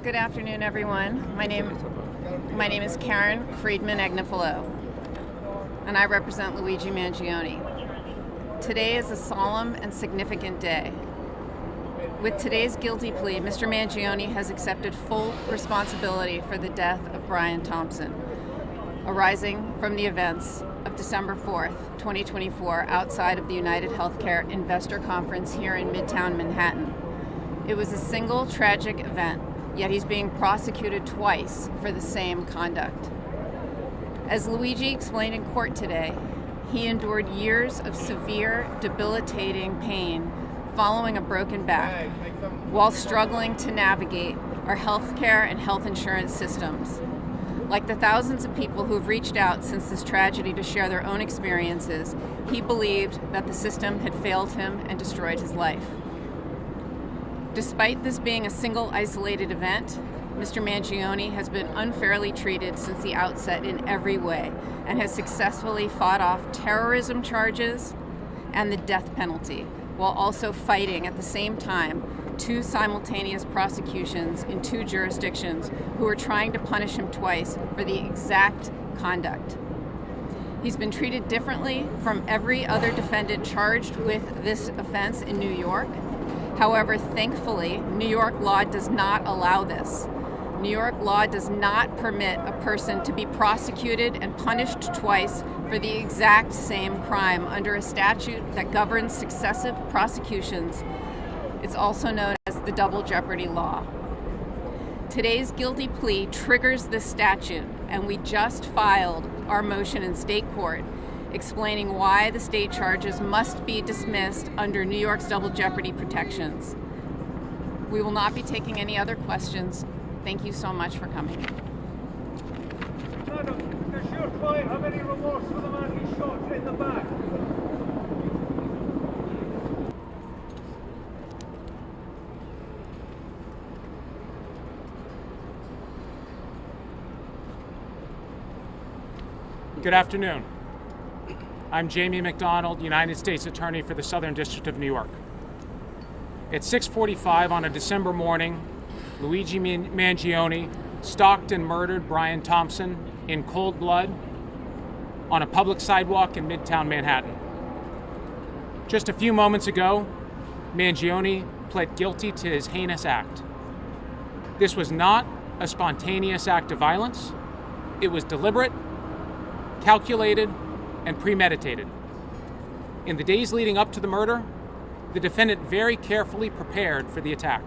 Good afternoon, everyone. My name is Karen Friedman-Agnifilo, and I represent Luigi Mangione. Today is a solemn and significant day. With today's guilty plea, Mr. Mangione has accepted full responsibility for the death of Brian Thompson, arising from the events of December 4th, 2024, outside of the United Healthcare Investor Conference here in Midtown Manhattan. It was a single tragic event, yet he's being prosecuted twice for the same conduct. As Luigi explained in court today, he endured years of severe, debilitating pain following a broken back while struggling to navigate our healthcare and health insurance systems. Like the thousands of people who have reached out since this tragedy to share their own experiences, he believed that the system had failed him and destroyed his life. Despite this being a single isolated event, Mr. Mangione has been unfairly treated since the outset in every way and has successfully fought off terrorism charges and the death penalty, while also fighting at the same time two simultaneous prosecutions in two jurisdictions who are trying to punish him twice for the exact conduct. He's been treated differently from every other defendant charged with this offense in New York. However, thankfully, New York law does not allow this. New York law does not permit a person to be prosecuted and punished twice for the exact same crime under a statute that governs successive prosecutions. It's also known as the double jeopardy law. Today's guilty plea triggers this statute, and we just filed our motion in state court explaining why the state charges must be dismissed under New York's double jeopardy protections. We will not be taking any other questions. Thank you so much for coming. Madam, does your client have any remorse for the man he shot in the back? Good afternoon. I'm Jamie McDonald, United States Attorney for the Southern District of New York. At 6:45 on a December morning, Luigi Mangione stalked and murdered Brian Thompson in cold blood on a public sidewalk in Midtown Manhattan. Just a few moments ago, Mangione pled guilty to his heinous act. This was not a spontaneous act of violence. It was deliberate, calculated, and premeditated. In the days leading up to the murder, the defendant very carefully prepared for the attack.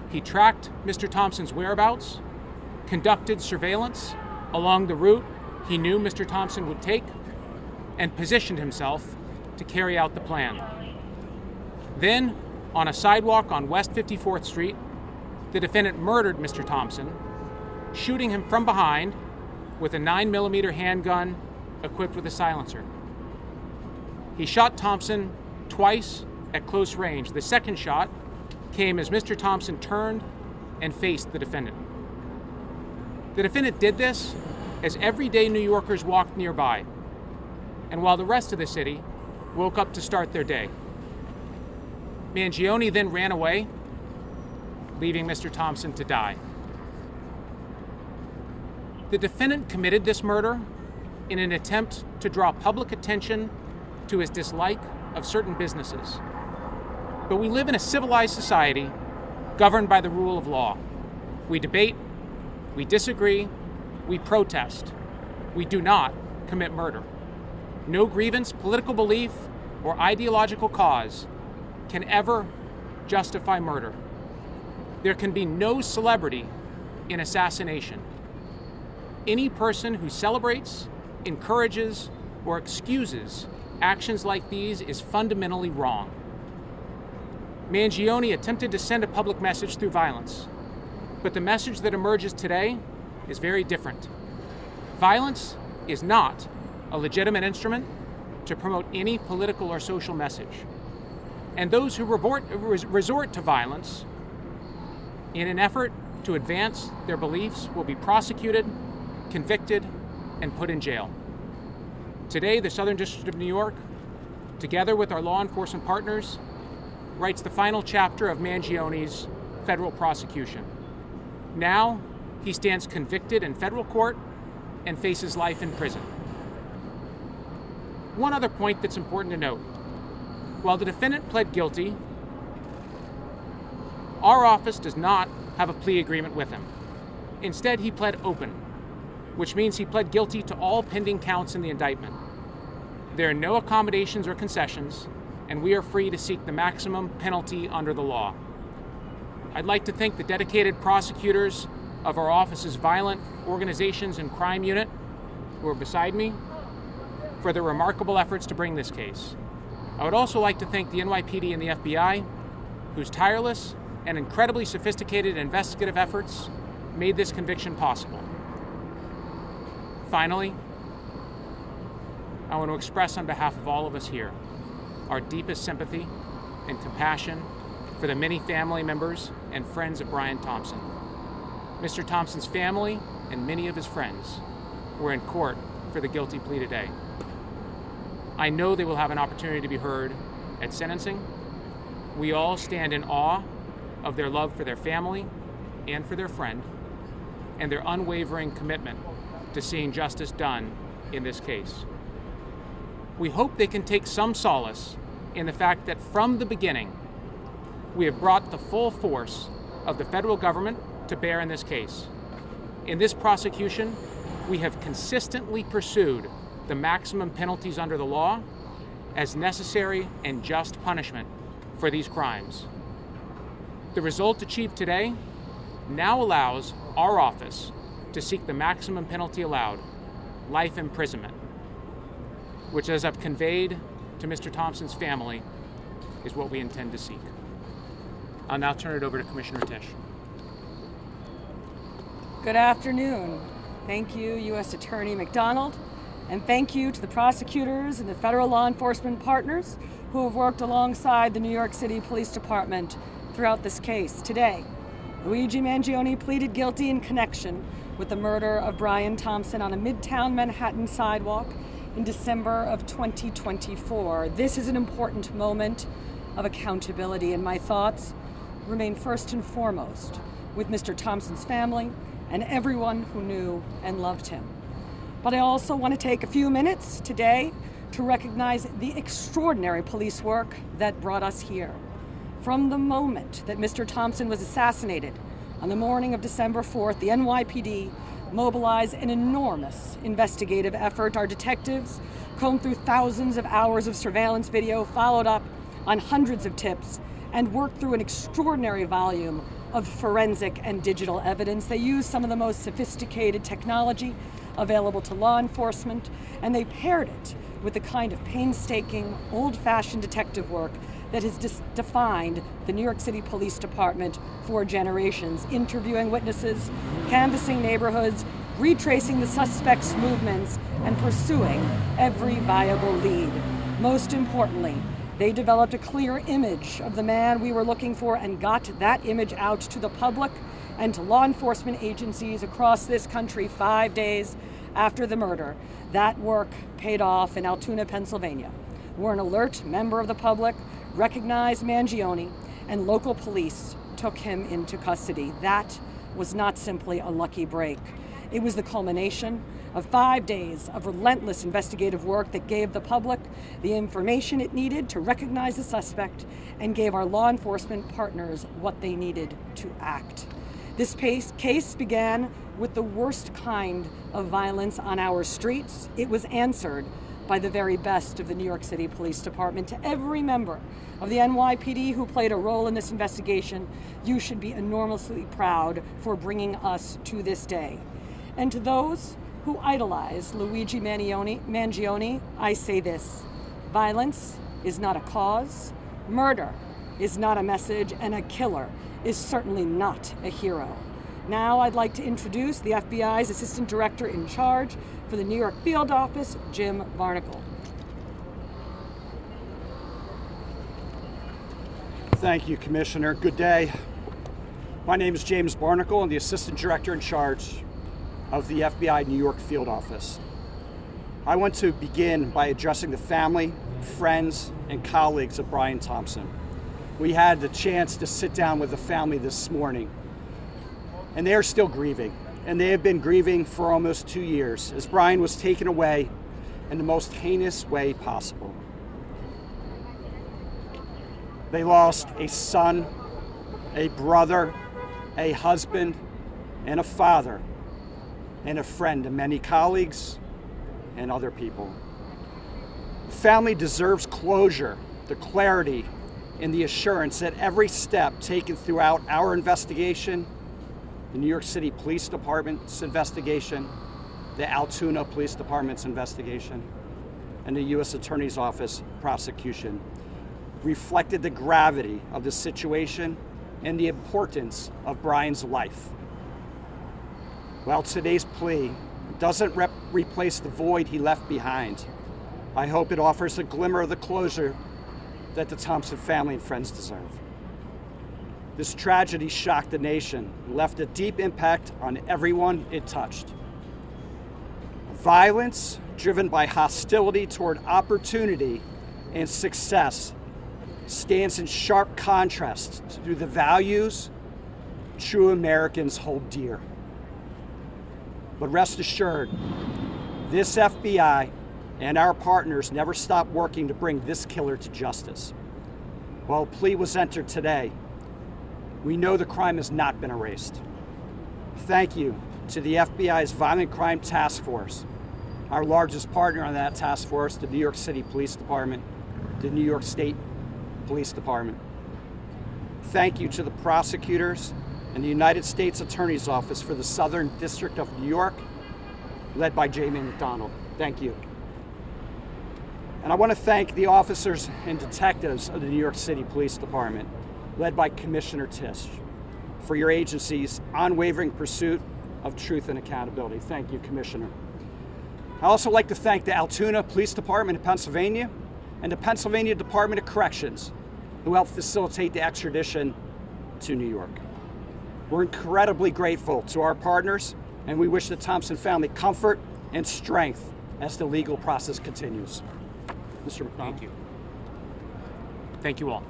He tracked Mr. Thompson's whereabouts, conducted surveillance along the route he knew Mr. Thompson would take, and positioned himself to carry out the plan. Then, on a sidewalk on West 54th Street, the defendant murdered Mr. Thompson, shooting him from behind with a 9mm handgun equipped with a silencer. He shot Thompson twice at close range. The second shot came as Mr. Thompson turned and faced the defendant. The defendant did this as everyday New Yorkers walked nearby, and while the rest of the city woke up to start their day. Mangione then ran away, leaving Mr. Thompson to die. The defendant committed this murder in an attempt to draw public attention to his dislike of certain businesses. But we live in a civilized society governed by the rule of law. We debate, we disagree, we protest. We do not commit murder. No grievance, political belief, or ideological cause can ever justify murder. There can be no celebrity in assassination. Any person who celebrates, encourages, or excuses actions like these is fundamentally wrong. Mangione attempted to send a public message through violence, but the message that emerges today is very different. Violence is not a legitimate instrument to promote any political or social message. And those who resort to violence in an effort to advance their beliefs will be prosecuted, convicted, and put in jail. Today, the Southern District of New York, together with our law enforcement partners, writes the final chapter of Mangione's federal prosecution. Now, he stands convicted in federal court and faces life in prison. One other point that's important to note. While the defendant pled guilty, our office does not have a plea agreement with him. Instead, he pled open, which means he pled guilty to all pending counts in the indictment. There are no accommodations or concessions, and we are free to seek the maximum penalty under the law. I'd like to thank the dedicated prosecutors of our office's Violent Organizations and Crime Unit, who are beside me, for their remarkable efforts to bring this case. I would also like to thank the NYPD and the FBI, whose tireless and incredibly sophisticated investigative efforts made this conviction possible. Finally, I want to express on behalf of all of us here our deepest sympathy and compassion for the many family members and friends of Brian Thompson. Mr. Thompson's family and many of his friends were in court for the guilty plea today. I know they will have an opportunity to be heard at sentencing. We all stand in awe of their love for their family and for their friend, and their unwavering commitment to seeing justice done in this case. We hope they can take some solace in the fact that from the beginning, we have brought the full force of the federal government to bear in this case. In this prosecution, we have consistently pursued the maximum penalties under the law as necessary and just punishment for these crimes. The result achieved today now allows our office to seek the maximum penalty allowed, life imprisonment, which, as I've conveyed to Mr. Thompson's family, is what we intend to seek. I'll now turn it over to Commissioner Tisch. Good afternoon. Thank you, U.S. Attorney McDonald, and thank you to the prosecutors and the federal law enforcement partners who have worked alongside the New York City Police Department throughout this case. Today, Luigi Mangione pleaded guilty in connection with the murder of Brian Thompson on a Midtown Manhattan sidewalk in December of 2024. This is an important moment of accountability, and my thoughts remain first and foremost with Mr. Thompson's family and everyone who knew and loved him. But I also want to take a few minutes today to recognize the extraordinary police work that brought us here. From the moment that Mr. Thompson was assassinated on the morning of December 4th, the NYPD mobilized an enormous investigative effort. Our detectives combed through thousands of hours of surveillance video, followed up on hundreds of tips, and worked through an extraordinary volume of forensic and digital evidence. They used some of the most sophisticated technology available to law enforcement, and they paired it with the kind of painstaking, old-fashioned detective work that has defined the New York City Police Department for generations, interviewing witnesses, canvassing neighborhoods, retracing the suspects' movements, and pursuing every viable lead. Most importantly, they developed a clear image of the man we were looking for and got that image out to the public and to law enforcement agencies across this country 5 days after the murder. That work paid off in Altoona, Pennsylvania, where an alert member of the public recognized Mangione and local police took him into custody. That was not simply a lucky break. It was the culmination of 5 days of relentless investigative work that gave the public the information it needed to recognize the suspect and gave our law enforcement partners what they needed to act. This case began with the worst kind of violence on our streets. It was answered by the very best of the New York City Police Department. To every member of the NYPD who played a role in this investigation, you should be enormously proud for bringing us to this day. And to those who idolize Luigi Mangione, I say this: violence is not a cause, murder is not a message, and a killer is certainly not a hero. Now I'd like to introduce the FBI's Assistant Director in Charge for the New York Field Office, Jim Barnacle. Thank you, Commissioner. Good day. My name is James Barnacle. I'm the Assistant Director in Charge of the FBI New York Field Office. I want to begin by addressing the family, friends, and colleagues of Brian Thompson. We had the chance to sit down with the family this morning. and they are still grieving. And they have been grieving for almost 2 years as Brian was taken away in the most heinous way possible. They lost a son, a brother, a husband, and a father, and a friend to many colleagues and other people. The family deserves closure, the clarity, and the assurance that every step taken throughout our investigation, the New York City Police Department's investigation, the Altoona Police Department's investigation, and the U.S. Attorney's Office prosecution reflected the gravity of the situation and the importance of Brian's life. While today's plea doesn't replace the void he left behind, I hope it offers a glimmer of the closure that the Thompson family and friends deserve. This tragedy shocked the nation and left a deep impact on everyone it touched. Violence driven by hostility toward opportunity and success stands in sharp contrast to the values true Americans hold dear. But rest assured, this FBI and our partners never stop working to bring this killer to justice. While a plea was entered today, we know the crime has not been erased. Thank you to the FBI's Violent Crime Task Force, our largest partner on that task force, the New York City Police Department, the New York State Police Department. Thank you to the prosecutors and the United States Attorney's Office for the Southern District of New York, led by Jamie McDonald. Thank you. And I want to thank the officers and detectives of the New York City Police Department, led by Commissioner Tisch, for your agency's unwavering pursuit of truth and accountability. Thank you, Commissioner. I also like to thank the Altoona Police Department in Pennsylvania and the Pennsylvania Department of Corrections, who helped facilitate the extradition to New York. We're incredibly grateful to our partners, and we wish the Thompson family comfort and strength as the legal process continues. Mr. McDonald. Thank you. Thank you all.